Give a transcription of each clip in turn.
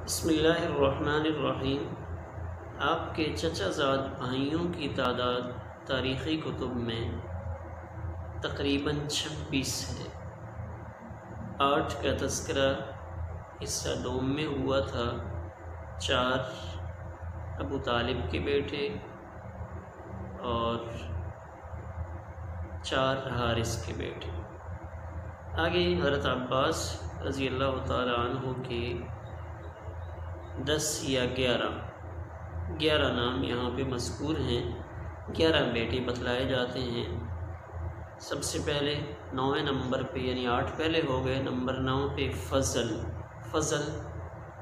بسم اللہ الرحمن الرحیم۔ آپ کے چچا زاد بھائیوں کی تعداد تاریخی کتب میں تقریباً 26 ہے۔ 8 کا تذکرہ حصہ دوم میں ہوا تھا، 4 ابو طالب کے بیٹے اور 4 حارث کے بیٹے۔ آگے حضرت عباس رضی اللہ تعالیٰ عنہ کے 10 یا 11 نام یہاں پہ مذکور ہیں، 11 بیٹے بتلائے جاتے ہیں۔ سب سے پہلے 9 نمبر پہ، یعنی 8 پہلے ہو گئے، نمبر 9 پہ فضل،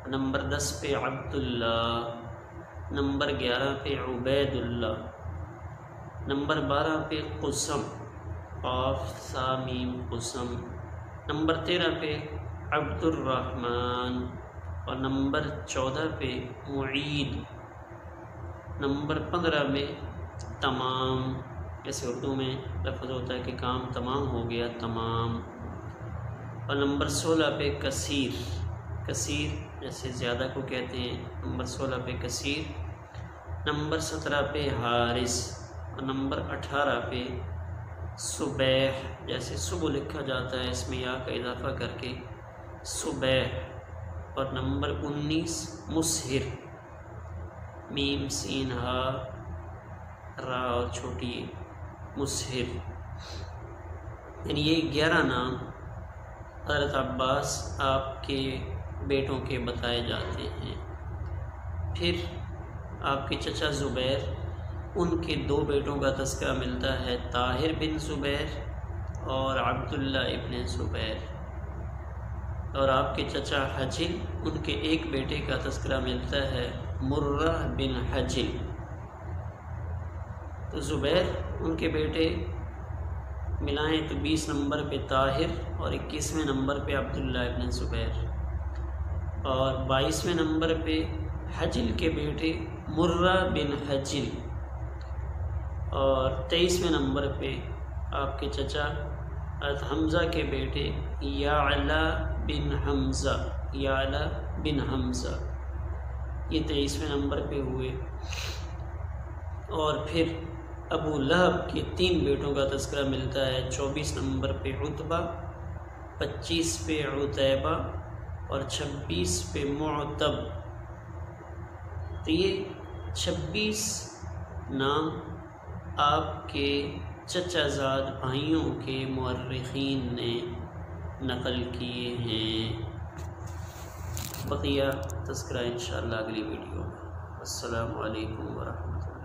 نمبر 10 پہ عبداللہ، نمبر 11 پہ عبید اللہ، نمبر 12 پہ قسم، قاف ثا میم قسم، نمبر 13 پہ عبد الرحمن، اور نمبر 14 پہ معید، نمبر 15 میں تمام، جیسے اردو میں لفظ ہوتا ہے کہ کام تمام ہو گیا، تمام، اور نمبر 16 پہ کثیر جیسے زیادہ کو کہتے ہیں، نمبر 16 پہ کثیر، نمبر 17 پہ حارث، اور نمبر 18 پہ صبیح، جیسے صبح لکھا جاتا ہے اس میں یا کا اضافہ کر کے صبیح، اور نمبر 19 مسہر، میم سین ہا را اور چھوٹی مسہر۔ یعنی یہ 11 نام حضرت عباس آپ کے بیٹوں کے بتائے جاتے ہیں۔ پھر آپ کے چچا زبیر، ان کے 2 بیٹوں کا تذکرہ ملتا ہے، طاہر بن زبیر اور عبداللہ ابن زبیر، اور آپ کے چچا حجل، ان کے 1 بیٹے کا تذکرہ ملتا ہے، مرہ بن حجل۔ تو زبیر ان کے بیٹے ملائیں تو 20 نمبر پہ طاہر اور 21ویں نمبر پہ عبداللہ ابن زبیر، اور 22ویں نمبر پہ حجل کے بیٹے مرہ بن حجل، اور 23ویں نمبر پہ آپ کے چچا حمزہ کے بیٹے یعلا بن حمزہ، یہ 23ویں نمبر پہ ہوئے۔ اور پھر ابو لہب کے 3 بیٹوں کا تذکرہ ملتا ہے، 24 نمبر پہ عتبہ، 25 پہ عتیبہ اور 26 پہ معتب۔ تو یہ 26 نام آپ کے چچا زاد بھائیوں کے مورخین نے نقل کیے ہیں۔ بقیہ تذکرہ انشاءاللہ اگلی ویڈیو میں۔ السلام علیکم ورحمۃ اللہ۔